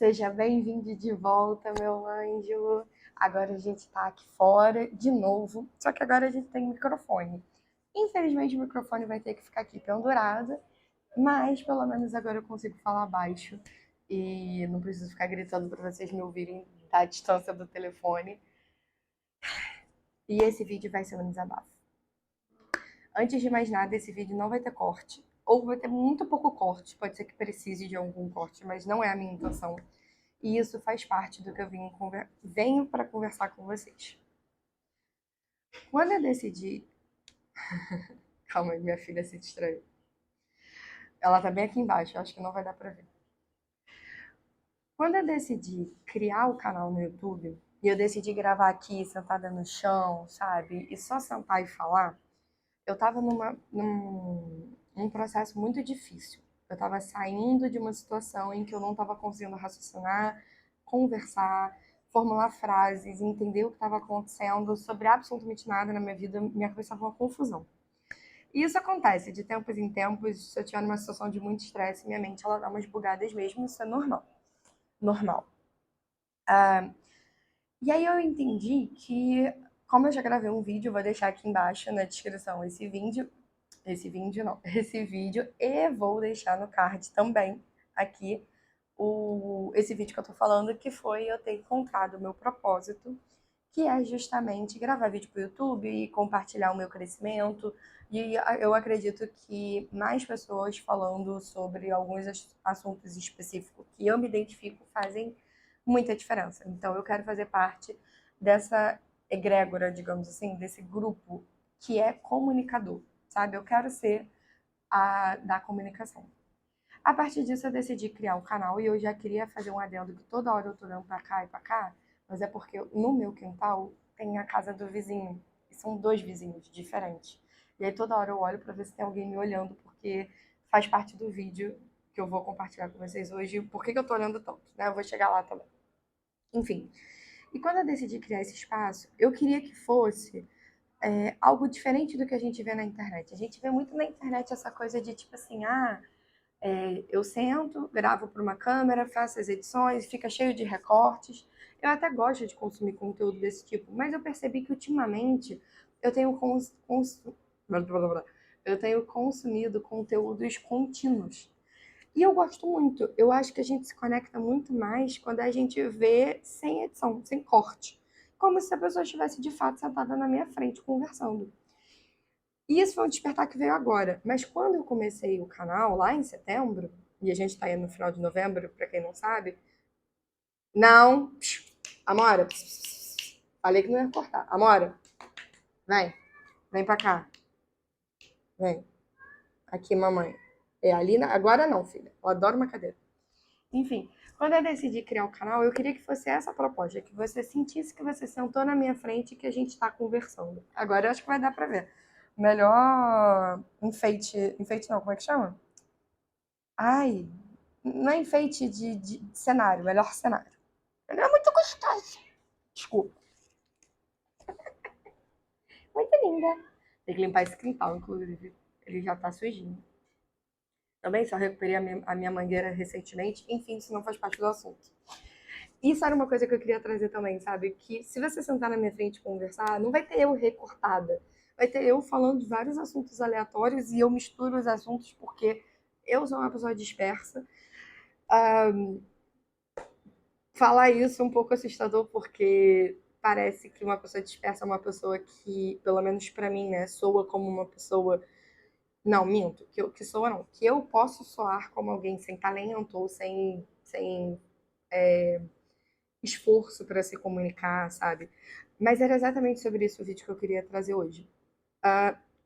Seja bem-vindo de volta, meu anjo. Agora a gente tá aqui fora de novo, só que agora a gente tem microfone. Infelizmente o microfone vai ter que ficar aqui pendurado, mas pelo menos agora eu consigo falar baixo e não preciso ficar gritando para vocês me ouvirem da distância do telefone. E esse vídeo vai ser um desabafo. Antes de mais nada, esse vídeo não vai ter corte, ou vai ter muito pouco corte, pode ser que precise de algum corte, mas não é a minha intenção. E isso faz parte do que eu venho para conversar com vocês. Quando eu decidi. Calma, minha filha se distraiu. Ela tá bem aqui embaixo, acho que não vai dar pra ver. Quando eu decidi criar o canal no YouTube, e eu decidi gravar aqui, sentada no chão, sabe? E só sentar e falar, eu tava num processo muito difícil. Eu tava saindo de uma situação em que eu não tava conseguindo raciocinar, conversar, formular frases, entender o que estava acontecendo sobre absolutamente nada na minha vida. Minha cabeça estava uma confusão. E isso acontece de tempos em tempos. Se eu estiver numa situação de muito estresse, minha mente ela dá umas bugadas mesmo. Isso é normal. Normal. E aí eu entendi que, como eu já gravei um vídeo, vou deixar aqui embaixo na descrição esse vídeo, e vou deixar no card também, aqui, esse vídeo que eu tô falando, que foi eu ter encontrado o meu propósito, que é justamente gravar vídeo pro YouTube e compartilhar o meu crescimento. E eu acredito que mais pessoas falando sobre alguns assuntos específicos que eu me identifico fazem muita diferença. Então eu quero fazer parte dessa egrégora, digamos assim, desse grupo que é comunicador, sabe? Eu quero ser a da comunicação. A partir disso, eu decidi criar um canal e eu já queria fazer um adendo que toda hora eu tô olhando pra cá e pra cá, mas é porque no meu quintal tem a casa do vizinho. E são dois vizinhos diferentes. E aí toda hora eu olho pra ver se tem alguém me olhando, porque faz parte do vídeo que eu vou compartilhar com vocês hoje. Por que eu tô olhando tanto, né? Eu vou chegar lá também. Enfim. E quando eu decidi criar esse espaço, eu queria que fosse algo diferente do que a gente vê na internet. A gente vê muito na internet essa coisa de tipo assim, eu sento, gravo para uma câmera, faço as edições, fica cheio de recortes. Eu até gosto de consumir conteúdo desse tipo, mas eu percebi que ultimamente eu tenho, eu tenho consumido conteúdos contínuos. E eu gosto muito. Eu acho que a gente se conecta muito mais quando a gente vê sem edição, sem corte. Como se a pessoa estivesse de fato sentada na minha frente conversando. E isso foi um despertar que veio agora. Mas quando eu comecei o canal, lá em setembro, e a gente tá aí no final de novembro, pra quem não sabe. Não! Amora! Falei que não ia cortar. Amora, vem. Vem pra cá. Vem. Aqui, mamãe. É ali agora não, filha. Eu adoro uma cadeira. Enfim, quando eu decidi criar o canal, eu queria que fosse essa a proposta, que você sentisse que você sentou na minha frente e que a gente está conversando. Agora eu acho que vai dar pra ver. Melhor enfeite. Enfeite não, como é que chama? Ai, não é enfeite de cenário, melhor cenário. Ele é muito gostoso. Desculpa. Muito linda. Tem que limpar esse quintal, inclusive. Ele já tá sujinho. Também só recuperei a minha mangueira recentemente. Enfim, isso não faz parte do assunto. Isso era uma coisa que eu queria trazer também, sabe? Que se você sentar na minha frente e conversar, não vai ter eu recortada. Vai ter eu falando de vários assuntos aleatórios e eu misturo os assuntos porque eu sou uma pessoa dispersa. Falar isso é um pouco assustador porque parece que uma pessoa dispersa é uma pessoa que, pelo menos pra mim, né, soa como uma pessoa. Não, minto, que soa não. Que eu posso soar como alguém sem talento ou sem esforço para se comunicar, sabe? Mas era exatamente sobre isso o vídeo que eu queria trazer hoje.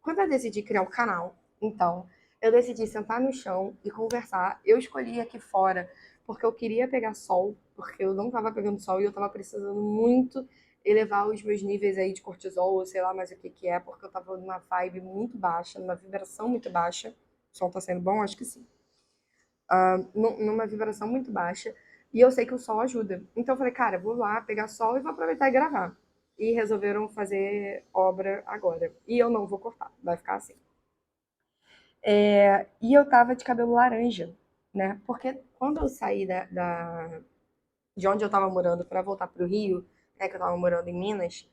Quando eu decidi criar o canal, então, eu decidi sentar no chão e conversar. Eu escolhi aqui fora porque eu queria pegar sol, porque eu não estava pegando sol e eu estava precisando muito elevar os meus níveis aí de cortisol, ou sei lá mais o que que é, porque eu estava numa vibe muito baixa, numa vibração muito baixa. O som tá sendo bom? Acho que sim. Numa vibração muito baixa. E eu sei que o sol ajuda. Então eu falei, cara, vou lá pegar sol e vou aproveitar e gravar. E resolveram fazer obra agora. E eu não vou cortar, vai ficar assim. E eu tava de cabelo laranja, né? Porque quando eu saí de onde eu estava morando para voltar para o Rio, né, que eu estava morando em Minas,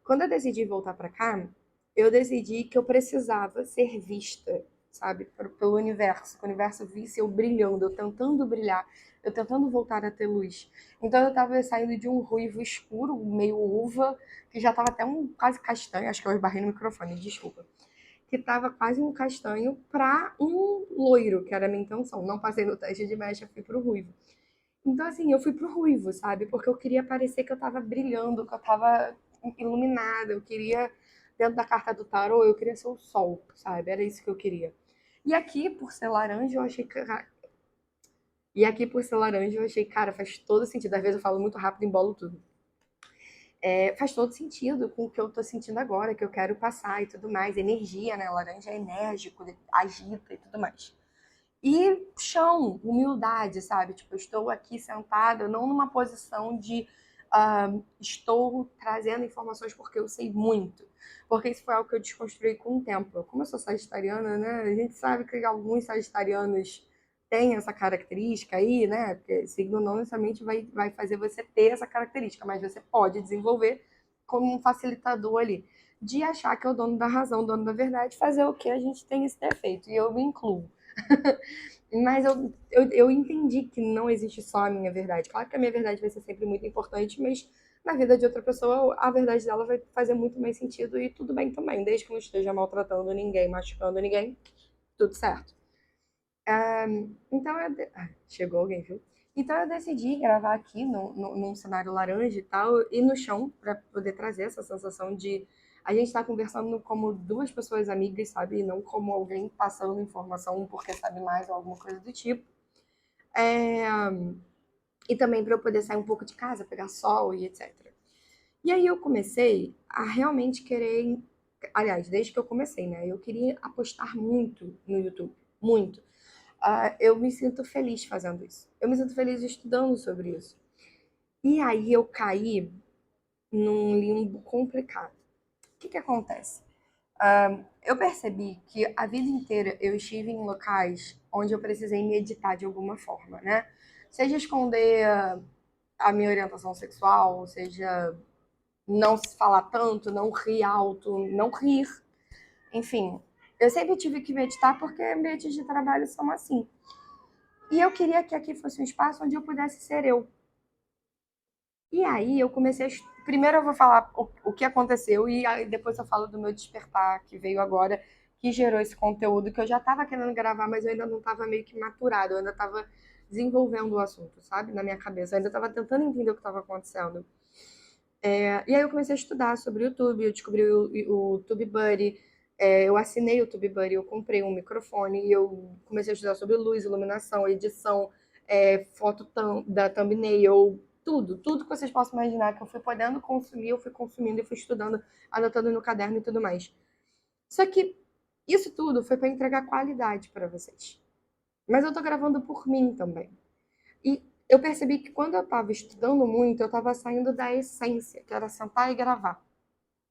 quando eu decidi voltar para cá, eu decidi que eu precisava ser vista, sabe, pelo universo, que o universo visse eu brilhando, eu tentando brilhar, eu tentando voltar a ter luz. Então eu estava saindo de um ruivo escuro, meio uva, que já estava até um quase castanho, acho que eu esbarrei no microfone, desculpa, que estava quase um castanho para um loiro, que era a minha intenção. Não passei no teste de mecha, fui pro ruivo. Então, assim, eu fui pro ruivo, sabe? Porque eu queria parecer que eu tava brilhando, que eu tava iluminada. Eu queria, dentro da carta do tarô, eu queria ser o sol, sabe? Era isso que eu queria. E aqui, por ser laranja, eu achei que. E aqui, por ser laranja, eu achei, cara, faz todo sentido. Às vezes eu falo muito rápido e embolo tudo. Faz todo sentido com o que eu tô sentindo agora, que eu quero passar e tudo mais. Energia, né? Laranja é enérgico, agita e tudo mais. E chão, humildade, sabe? Tipo, eu estou aqui sentada, não numa posição de estou trazendo informações porque eu sei muito. Porque isso foi algo que eu desconstruí com o tempo. Como eu sou sagitariana, né? A gente sabe que alguns sagitarianos têm essa característica aí, né? Porque signo não necessariamente vai fazer você ter essa característica, mas você pode desenvolver como um facilitador ali. De achar que é o dono da razão, o dono da verdade, fazer o que a gente tem esse defeito. E eu me incluo. Mas eu entendi que não existe só a minha verdade. Claro que a minha verdade vai ser sempre muito importante, mas na vida de outra pessoa, a verdade dela vai fazer muito mais sentido e tudo bem também, desde que não esteja maltratando ninguém, machucando ninguém, tudo certo. Então chegou alguém, viu? Então eu decidi gravar aqui num cenário laranja e tal, e no chão, para poder trazer essa sensação de a gente estar conversando como duas pessoas amigas, sabe? E não como alguém passando informação porque sabe mais ou alguma coisa do tipo. É, e também para eu poder sair um pouco de casa, pegar sol e etc. E aí eu comecei a realmente querer. Aliás, desde que eu comecei, né? Eu queria apostar muito no YouTube. Muito. Eu me sinto feliz fazendo isso. Eu me sinto feliz estudando sobre isso. E aí eu caí num limbo complicado. O que que acontece? Eu percebi que a vida inteira eu estive em locais onde eu precisei meditar de alguma forma, né? Seja esconder a minha orientação sexual, seja não se falar tanto, não rir alto, não rir. Enfim, eu sempre tive que meditar porque ambientes de trabalho são assim. E eu queria que aqui fosse um espaço onde eu pudesse ser eu. E aí eu comecei a. Primeiro eu vou falar o que aconteceu e aí depois eu falo do meu despertar que veio agora, que gerou esse conteúdo que eu já estava querendo gravar, mas eu ainda não estava meio que maturado, eu ainda estava desenvolvendo o assunto, sabe? Na minha cabeça. Eu ainda estava tentando entender o que estava acontecendo. E aí eu comecei a estudar sobre o YouTube, eu descobri o TubeBuddy, eu assinei o TubeBuddy, eu comprei um microfone e eu comecei a estudar sobre luz, iluminação, edição, foto da thumbnail, tudo que vocês possam imaginar que eu fui podendo consumir, eu fui consumindo e fui estudando, anotando no caderno e tudo mais. Só que isso tudo foi para entregar qualidade para vocês. Mas eu tô gravando por mim também. E eu percebi que quando eu estava estudando muito, eu estava saindo da essência, que era sentar e gravar.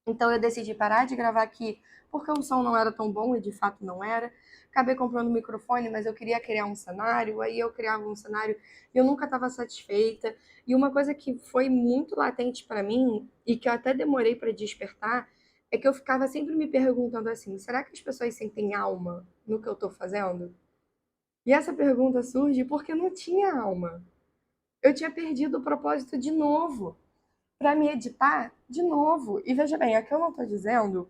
Então eu decidi parar de gravar aqui porque o som não era tão bom e de fato não era. Acabei comprando um microfone, mas eu queria criar um cenário, aí eu criava um cenário e eu nunca estava satisfeita. E uma coisa que foi muito latente para mim e que eu até demorei para despertar é que eu ficava sempre me perguntando assim: será que as pessoas sentem alma no que eu estou fazendo? E essa pergunta surge porque não tinha alma. Eu tinha perdido o propósito de novo, para me editar de novo. E veja bem, aqui eu não estou dizendo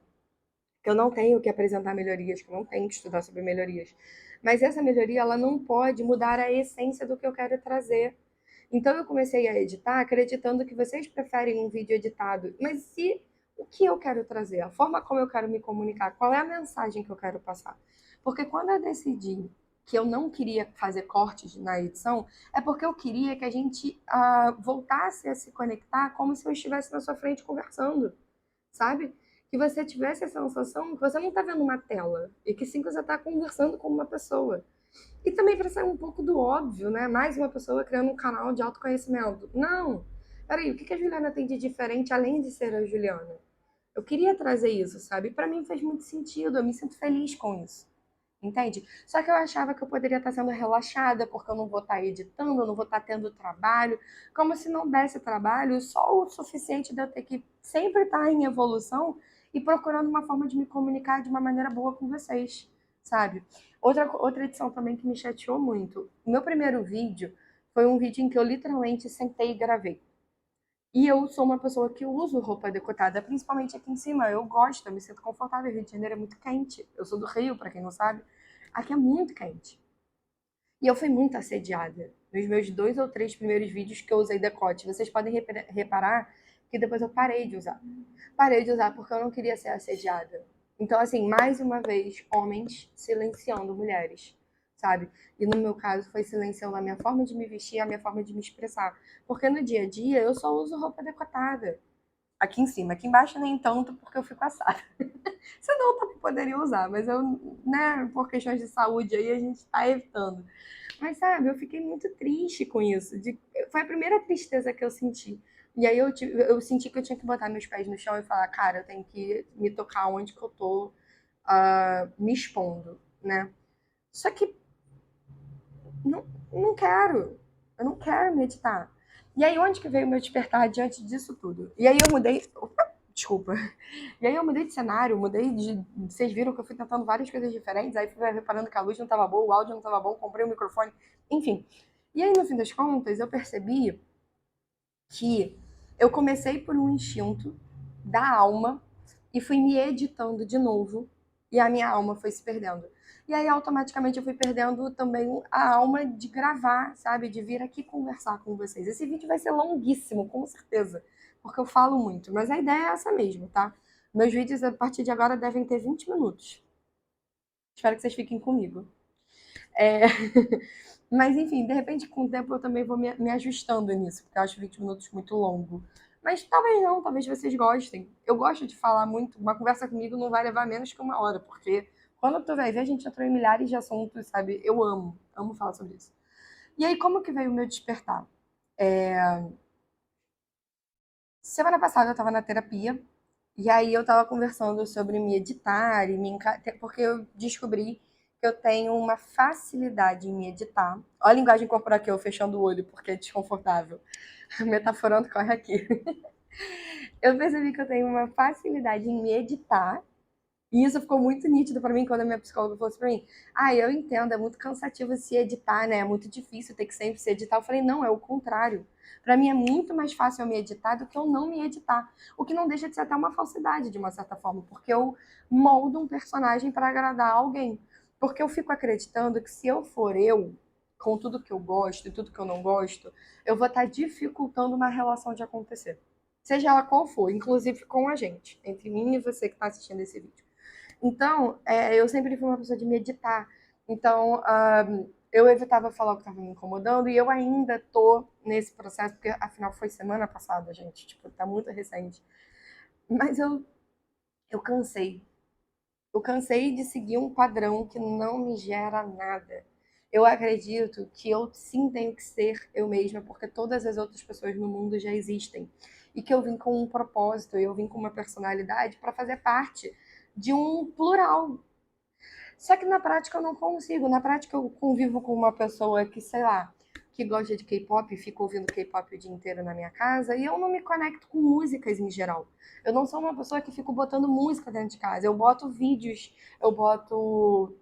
que eu não tenho que apresentar melhorias, que eu não tenho que estudar sobre melhorias. Mas essa melhoria, ela não pode mudar a essência do que eu quero trazer. Então eu comecei a editar acreditando que vocês preferem um vídeo editado. Mas se o que eu quero trazer, a forma como eu quero me comunicar, qual é a mensagem que eu quero passar? Porque quando eu decidi que eu não queria fazer cortes na edição, é porque eu queria que a gente voltasse a se conectar como se eu estivesse na sua frente conversando, sabe? Que você tivesse essa sensação que você não está vendo uma tela e que sim você está conversando com uma pessoa. E também para sair um pouco do óbvio, né? Mais uma pessoa criando um canal de autoconhecimento. Não! Peraí, o que a Juliana tem de diferente além de ser a Juliana? Eu queria trazer isso, sabe? Para mim faz muito sentido, eu me sinto feliz com isso. entende? Só que eu achava que eu poderia estar sendo relaxada, porque eu não vou estar editando, eu não vou estar tendo trabalho, como se não desse trabalho, só o suficiente de eu ter que sempre estar em evolução e procurando uma forma de me comunicar de uma maneira boa com vocês, sabe? Outra edição também que me chateou muito. O meu primeiro vídeo foi um vídeo em que eu literalmente sentei e gravei. E eu sou uma pessoa que uso roupa decotada, principalmente aqui em cima. Eu gosto, eu me sinto confortável. Rio de Janeiro é muito quente. Eu sou do Rio, pra quem não sabe. Aqui é muito quente. E eu fui muito assediada nos meus 2 ou 3 primeiros vídeos que eu usei decote. Vocês podem reparar que depois eu parei de usar. Parei de usar porque eu não queria ser assediada. Então, assim, mais uma vez, homens silenciando mulheres, sabe? E no meu caso, foi silenciando a minha forma de me vestir, a minha forma de me expressar. Porque no dia a dia eu só uso roupa decotada. Aqui em cima, aqui embaixo nem tanto, porque eu fico assada. Senão eu também poderia usar, mas eu, né, por questões de saúde aí, a gente tá evitando. Mas sabe, eu fiquei muito triste com isso. Foi a primeira tristeza que eu senti. E aí eu senti que eu tinha que botar meus pés no chão e falar, cara, eu tenho que me tocar onde que eu tô me expondo, né? Só que não, não quero. Eu não quero meditar. E aí, onde que veio o meu despertar diante disso tudo? E aí eu mudei. Opa, desculpa. E aí eu mudei de cenário, mudei de. Vocês viram que eu fui tentando várias coisas diferentes, aí fui reparando que a luz não estava boa, o áudio não estava bom, comprei um microfone, enfim. E aí, no fim das contas, eu percebi que eu comecei por um instinto da alma e fui me editando de novo e a minha alma foi se perdendo. E aí automaticamente eu fui perdendo também a alma de gravar, sabe? De vir aqui conversar com vocês. Esse vídeo vai ser longuíssimo, com certeza, porque eu falo muito, mas a ideia é essa mesmo, tá? Meus vídeos a partir de agora devem ter 20 minutos. Espero que vocês fiquem comigo. É... Mas enfim, de repente com o tempo eu também vou me ajustando nisso, porque eu acho 20 minutos muito longo. Mas talvez não, talvez vocês gostem. Eu gosto de falar muito, uma conversa comigo não vai levar menos que 1 hora, porque quando tu vai ver, a gente entrou em milhares de assuntos, sabe? Eu amo falar sobre isso. E aí, como que veio o meu despertar? Semana passada eu tava na terapia, e aí eu tava conversando sobre me editar, porque eu descobri que eu tenho uma facilidade em me editar. Olha a linguagem corporal aqui, eu fechando o olho, porque é desconfortável. Metaforando corre aqui. Eu percebi que eu tenho uma facilidade em me editar. E isso ficou muito nítido pra mim quando a minha psicóloga falou assim pra mim: Ah, eu entendo, é muito cansativo se editar, né? É muito difícil ter que sempre se editar. Eu falei: Não, é o contrário. Pra mim é muito mais fácil eu me editar do que eu não me editar. O que não deixa de ser até uma falsidade, de uma certa forma, porque eu moldo um personagem pra agradar alguém. Porque eu fico acreditando que se eu for eu, com tudo que eu gosto e tudo que eu não gosto, eu vou estar dificultando uma relação de acontecer. Seja ela qual for, inclusive com a gente, entre mim e você que está assistindo esse vídeo. Então, eu sempre fui uma pessoa de meditar. Então, eu evitava falar o que estava me incomodando e eu ainda tô nesse processo, porque afinal foi semana passada, gente. Tipo, tá muito recente. Mas eu cansei. Eu cansei de seguir um padrão que não me gera nada. Eu acredito que eu sim tenho que ser eu mesma, porque todas as outras pessoas no mundo já existem. E que eu vim com um propósito, eu vim com uma personalidade para fazer parte de um plural. Só que na prática eu não consigo. Na prática eu convivo com uma pessoa que, sei lá, que gosta de K-pop, fica ouvindo K-pop o dia inteiro na minha casa e eu não me conecto com músicas em geral. Eu não sou uma pessoa que fico botando música dentro de casa. Eu boto vídeos, eu boto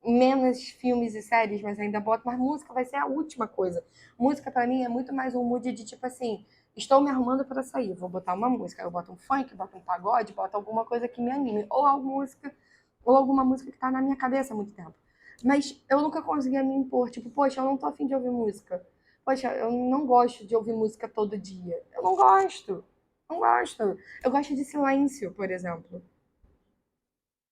menos filmes e séries, mas ainda boto, mas música vai ser a última coisa. Música pra mim é muito mais um mood de tipo assim, estou me arrumando para sair, vou botar uma música, eu boto um funk, boto um pagode, boto alguma coisa que me anime, ou alguma música que tá na minha cabeça há muito tempo. Mas eu nunca conseguia me impor, tipo, poxa, eu não tô afim de ouvir música. Poxa, eu não gosto de ouvir música todo dia. Eu não gosto. Não gosto. Eu gosto de silêncio, por exemplo.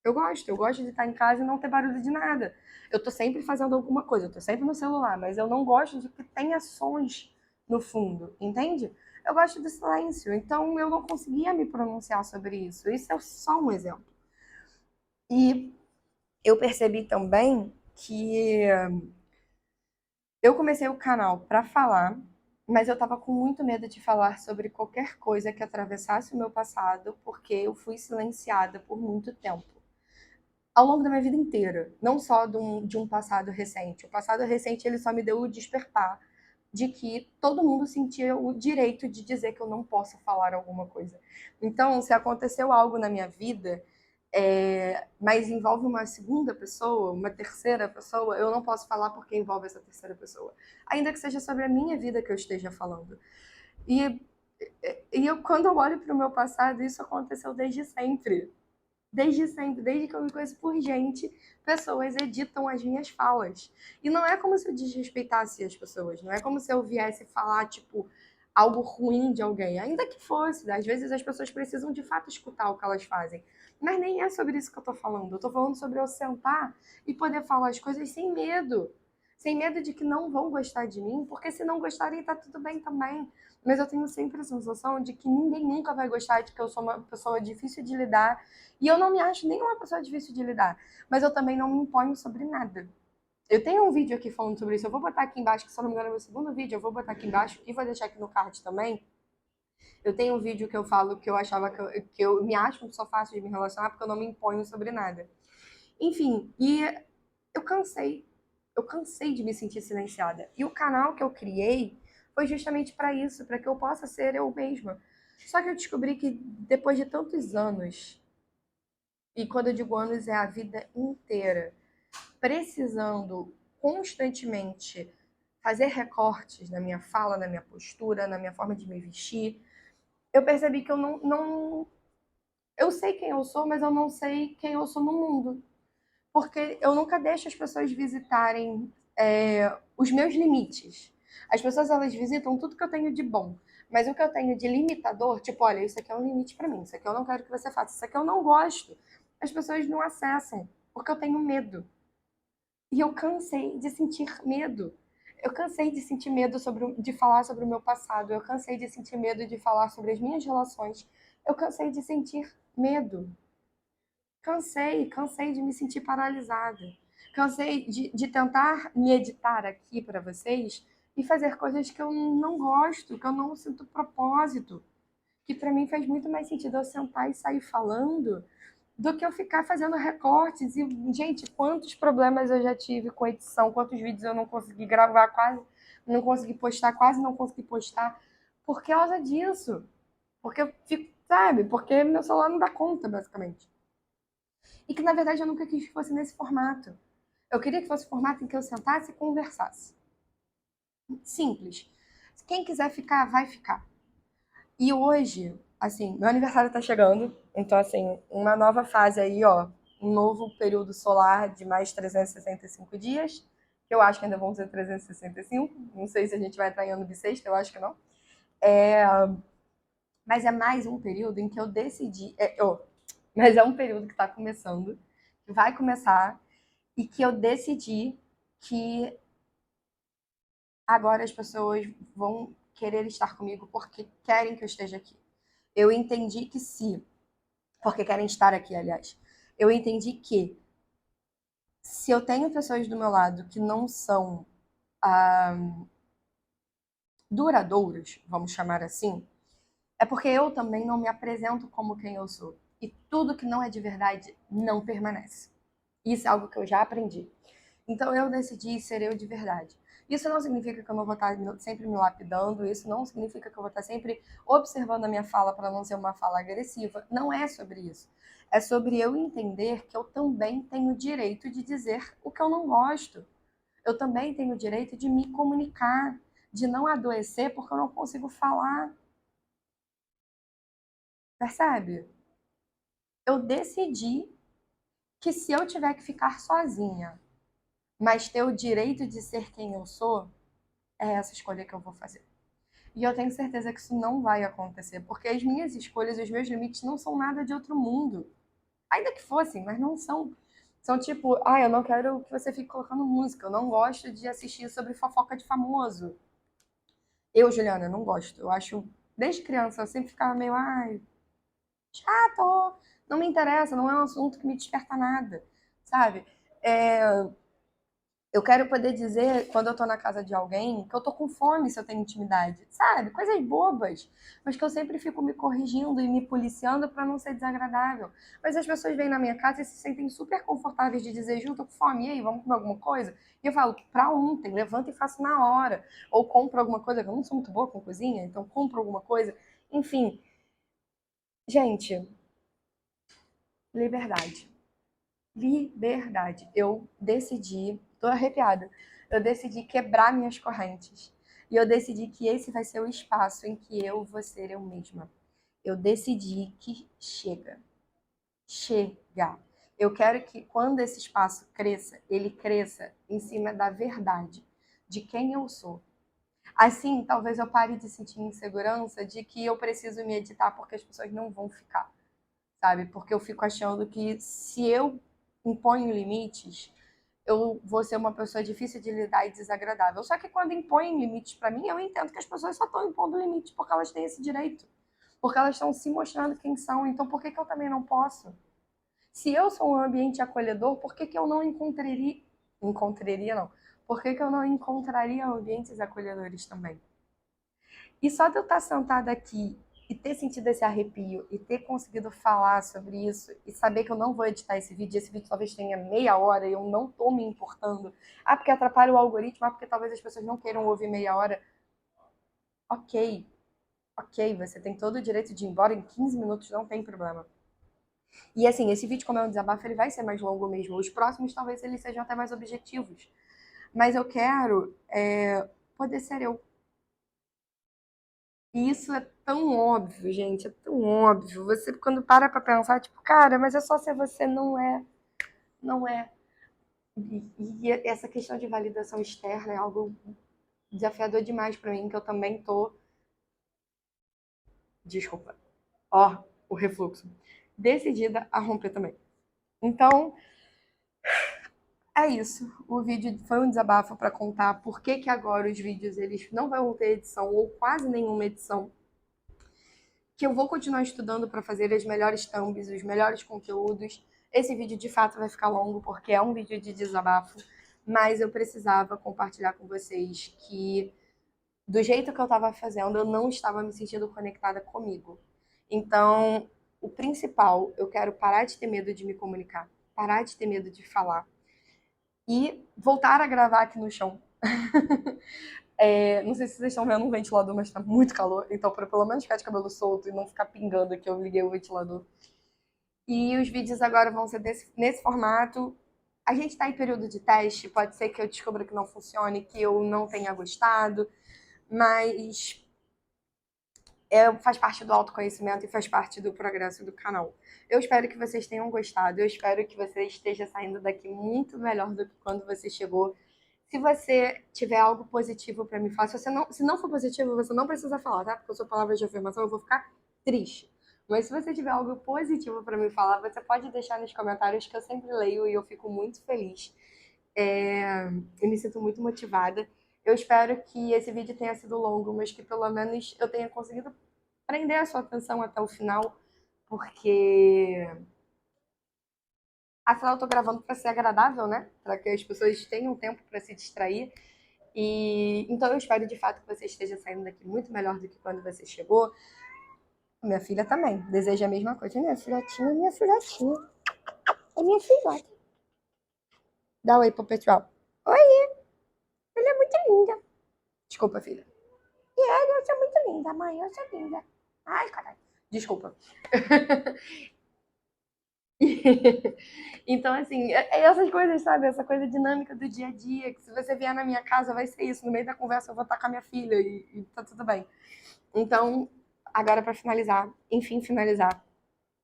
Eu gosto de estar em casa e não ter barulho de nada. Eu tô sempre fazendo alguma coisa, eu tô sempre no celular, mas eu não gosto de que tenha sons no fundo, entende? Eu gosto do silêncio, então eu não conseguia me pronunciar sobre isso. Isso é só um exemplo. E eu percebi também que eu comecei o canal para falar, mas eu tava com muito medo de falar sobre qualquer coisa que atravessasse o meu passado, porque eu fui silenciada por muito tempo. ao longo da minha vida inteira, não só de um passado recente. O passado recente ele só me deu o despertar de que todo mundo sentia o direito de dizer que eu não posso falar alguma coisa. Então, se aconteceu algo na minha vida, mas envolve uma segunda pessoa, uma terceira pessoa, eu não posso falar porque envolve essa terceira pessoa. Ainda que seja sobre a minha vida que eu esteja falando. E, quando eu olho para o meu passado, isso aconteceu desde sempre. Desde sempre, desde que eu me conheço por gente, pessoas editam as minhas falas. E não é como se eu desrespeitasse as pessoas, não é como se eu viesse falar, tipo, algo ruim de alguém. Ainda que fosse, às vezes as pessoas precisam de fato escutar o que elas fazem. Mas nem é sobre isso que eu tô falando. Eu tô falando sobre eu sentar e poder falar as coisas sem medo. Sem medo de que não vão gostar de mim, porque se não gostarem, tá tudo bem também. Mas eu tenho sempre a sensação de que ninguém nunca vai gostar, de que eu sou uma pessoa difícil de lidar, e eu não me acho nem uma pessoa difícil de lidar, mas eu também não me imponho sobre nada. Eu tenho um vídeo aqui falando sobre isso, eu vou botar aqui embaixo, que se eu não me engano é meu segundo vídeo, eu vou botar aqui embaixo e vou deixar aqui no card também. Eu tenho um vídeo que eu falo que eu achava que eu me acho uma pessoa fácil de me relacionar porque eu não me imponho sobre nada. Enfim, e eu cansei. Eu cansei de me sentir silenciada. E o canal que eu criei foi justamente para isso, para que eu possa ser eu mesma. Só que eu descobri que depois de tantos anos, e quando eu digo anos é a vida inteira, precisando constantemente fazer recortes na minha fala, na minha postura, na minha forma de me vestir, eu percebi que eu não. Eu sei quem eu sou, mas eu não sei quem eu sou no mundo. Porque eu nunca deixo as pessoas visitarem os meus limites. As pessoas elas visitam tudo que eu tenho de bom, mas o que eu tenho de limitador, tipo, olha, isso aqui é um limite para mim, isso aqui eu não quero que você faça, isso aqui eu não gosto. As pessoas não acessam, porque eu tenho medo. E eu cansei de sentir medo. Eu cansei de sentir medo de falar sobre o meu passado. Eu cansei de sentir medo de falar sobre as minhas relações. Eu cansei de sentir medo. Cansei de me sentir paralisada. Cansei de tentar meditar aqui para vocês e fazer coisas que eu não gosto, que eu não sinto propósito. Que para mim faz muito mais sentido eu sentar e sair falando do que eu ficar fazendo recortes. E, gente, quantos problemas eu já tive com edição, quantos vídeos eu não consegui gravar, quase não consegui postar, quase não consegui postar, por causa disso. Porque eu fico, sabe? Porque meu celular não dá conta, basicamente. E que, na verdade, eu nunca quis que fosse nesse formato. Eu queria que fosse o formato em que eu sentasse e conversasse. Simples. Quem quiser ficar, vai ficar. E hoje, assim, meu aniversário tá chegando, então, assim, uma nova fase aí, ó, um novo período solar de mais 365 dias, que eu acho que ainda vão ser 365, não sei se a gente vai entrar em ano bissexto, eu acho que não. É, mas é mais um período em que eu decidi, mas é um período que está começando, que vai começar, e que eu decidi que agora as pessoas vão querer estar comigo porque querem que eu esteja aqui. Eu entendi que porque querem estar aqui, aliás. Eu entendi que se eu tenho pessoas do meu lado que não são duradouras, vamos chamar assim, é porque eu também não me apresento como quem eu sou. E tudo que não é de verdade não permanece. Isso é algo que eu já aprendi. Então eu decidi ser eu de verdade. Isso não significa que eu não vou estar sempre me lapidando, isso não significa que eu vou estar sempre observando a minha fala para não ser uma fala agressiva. Não é sobre isso. É sobre eu entender que eu também tenho o direito de dizer o que eu não gosto. Eu também tenho o direito de me comunicar, de não adoecer porque eu não consigo falar. Percebe? Eu decidi que se eu tiver que ficar sozinha, mas ter o direito de ser quem eu sou, é essa escolha que eu vou fazer. E eu tenho certeza que isso não vai acontecer, porque as minhas escolhas, os meus limites não são nada de outro mundo. Ainda que fossem, mas não são. São tipo, eu não quero que você fique colocando música, eu não gosto de assistir sobre fofoca de famoso. Eu, Juliana, não gosto. Eu acho, desde criança, eu sempre ficava meio, chato, não me interessa, não é um assunto que me desperta nada, sabe? É, Eu quero poder dizer, quando eu tô na casa de alguém, que eu tô com fome se eu tenho intimidade, sabe? Coisas bobas, mas que eu sempre fico me corrigindo e me policiando pra não ser desagradável. Mas as pessoas vêm na minha casa e se sentem super confortáveis de dizer, Ju, tô com fome, e aí, vamos comer alguma coisa? E eu falo, pra ontem, levanta e faço na hora. Ou compro alguma coisa, eu não sou muito boa com cozinha, então compro alguma coisa. Enfim, gente, liberdade. Liberdade. Eu decidi, tô arrepiada, eu decidi quebrar minhas correntes. E eu decidi que esse vai ser o espaço em que eu vou ser eu mesma. Eu decidi que chega. Chega. Eu quero que quando esse espaço cresça, ele cresça em cima da verdade, de quem eu sou. Assim, talvez eu pare de sentir insegurança de que eu preciso me editar porque as pessoas não vão ficar, sabe? Porque eu fico achando que se eu imponho limites, eu vou ser uma pessoa difícil de lidar e desagradável. Só que quando impõem limites para mim, eu entendo que as pessoas só estão impondo limites porque elas têm esse direito. Porque elas estão se mostrando quem são. Então, por que, que eu também não posso? Se eu sou um ambiente acolhedor, por que, que eu não encontraria. Encontraria, não. Por que, que eu não encontraria ambientes acolhedores também? E só de eu estar sentada aqui e ter sentido esse arrepio e ter conseguido falar sobre isso e saber que eu não vou editar esse vídeo talvez tenha meia hora e eu não tô me importando. Ah, porque atrapalha o algoritmo, ah, porque talvez as pessoas não queiram ouvir meia hora. Ok, ok, você tem todo o direito de ir embora em 15 minutos, não tem problema. E assim, esse vídeo, como é um desabafo, ele vai ser mais longo mesmo. Os próximos talvez eles sejam até mais objetivos. Mas eu quero poder ser eu. E isso é tão óbvio, gente, é tão óbvio. Você, quando para pra pensar, tipo, cara, mas é só ser você, não é, não é. E essa questão de validação externa é algo desafiador demais pra mim, que eu também tô, desculpa, ó, o refluxo, decidida a romper também. Então, é isso. O vídeo foi um desabafo pra contar por que que agora os vídeos eles não vão ter edição ou quase nenhuma edição, que eu vou continuar estudando para fazer as melhores thumbs, os melhores conteúdos. Esse vídeo de fato vai ficar longo porque é um vídeo de desabafo, mas eu precisava compartilhar com vocês que do jeito que eu estava fazendo, eu não estava me sentindo conectada comigo. Então, o principal, eu quero parar de ter medo de me comunicar, parar de ter medo de falar e voltar a gravar aqui no chão. Não sei se vocês estão vendo um ventilador, mas tá muito calor. Então, para pelo menos ficar de cabelo solto e não ficar pingando que eu liguei o ventilador. E os vídeos agora vão ser nesse formato. A gente está em período de teste, pode ser que eu descubra que não funcione, que eu não tenha gostado, mas faz parte do autoconhecimento e faz parte do progresso do canal. Eu espero que vocês tenham gostado, eu espero que você esteja saindo daqui muito melhor do que quando você chegou. Se você tiver algo positivo para me falar, se não for positivo, você não precisa falar, tá? Porque eu sou palavra de afirmação, eu vou ficar triste. Mas se você tiver algo positivo para me falar, você pode deixar nos comentários que eu sempre leio e eu fico muito feliz. Eu me sinto muito motivada. Eu espero que esse vídeo tenha sido longo, mas que pelo menos eu tenha conseguido prender a sua atenção até o final, porque afinal eu tô gravando para ser agradável, né? Para que as pessoas tenham tempo para se distrair. E então eu espero de fato que você esteja saindo daqui muito melhor do que quando você chegou. Minha filha também deseja a mesma coisa. Minha filhotinha, minha filhotinha. É minha filhota. Dá um oi pro pessoal. Oi, ela é muito linda. Desculpa, filha. E ela, eu sou muito linda, mãe, eu sou linda. Ai, caralho. Desculpa. Então, assim, essas coisas, sabe? Essa coisa dinâmica do dia a dia, que se você vier na minha casa vai ser isso. No meio da conversa eu vou estar com a minha filha e tá tudo bem. Então, agora para finalizar, enfim, finalizar,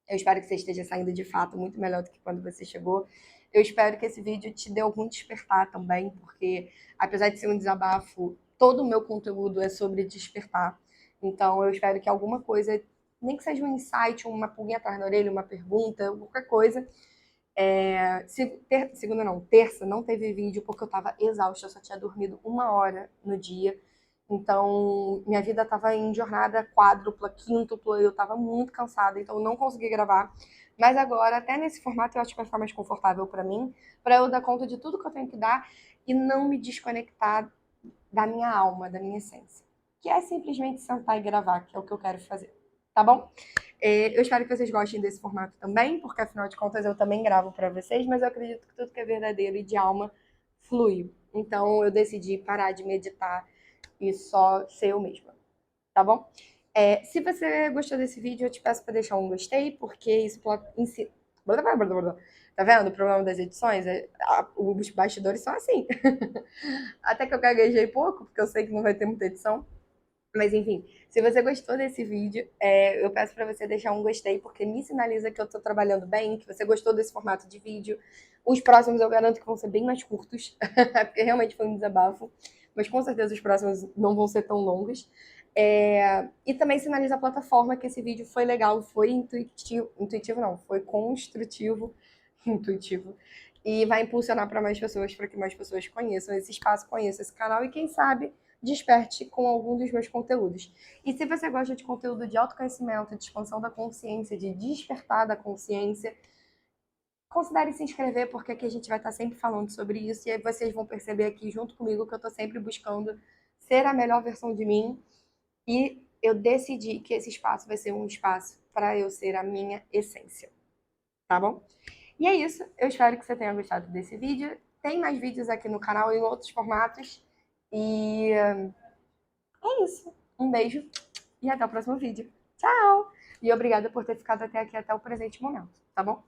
eu espero que você esteja saindo de fato muito melhor do que quando você chegou. Eu espero que esse vídeo te dê algum despertar também, porque apesar de ser um desabafo, todo o meu conteúdo é sobre despertar. Então, eu espero que alguma coisa, nem que seja um insight, uma pulguinha atrás da orelha, uma pergunta, qualquer coisa. Segunda não, terça não teve vídeo porque eu tava exausta, eu só tinha dormido 1 hora no dia. Então, minha vida estava em jornada quádrupla, quíntupla, eu estava muito cansada, então eu não consegui gravar. Mas agora, até nesse formato, eu acho que vai ficar mais confortável para mim, para eu dar conta de tudo que eu tenho que dar e não me desconectar da minha alma, da minha essência. Que é simplesmente sentar e gravar, que é o que eu quero fazer. Tá bom? Eu espero que vocês gostem desse formato também, porque afinal de contas eu também gravo para vocês, mas eu acredito que tudo que é verdadeiro e de alma flui. Então eu decidi parar de meditar e só ser eu mesma, tá bom? Se você gostou desse vídeo, eu te peço para deixar um gostei, porque isso tá vendo o problema das edições? Os bastidores são assim. Até que eu gaguejei pouco, porque eu sei que não vai ter muita edição. Mas enfim, se você gostou desse vídeo, eu peço para você deixar um gostei, porque me sinaliza que eu tô trabalhando bem, que você gostou desse formato de vídeo. Os próximos eu garanto que vão ser bem mais curtos, porque realmente foi um desabafo. Mas com certeza os próximos não vão ser tão longos. E também sinaliza a plataforma que esse vídeo foi legal, foi intuitivo. Intuitivo não, foi construtivo. Intuitivo. E vai impulsionar para mais pessoas, para que mais pessoas conheçam esse espaço, conheçam esse canal e quem sabe desperte com algum dos meus conteúdos. E se você gosta de conteúdo de autoconhecimento, de expansão da consciência, de despertar da consciência, considere se inscrever, porque aqui a gente vai estar sempre falando sobre isso, e aí vocês vão perceber aqui junto comigo que eu estou sempre buscando ser a melhor versão de mim, e eu decidi que esse espaço vai ser um espaço para eu ser a minha essência, tá bom? E é isso, eu espero que você tenha gostado desse vídeo. Tem mais vídeos aqui no canal em outros formatos, e é isso. Um beijo e até o próximo vídeo. Tchau! E obrigada por ter ficado até aqui, até o presente momento, tá bom?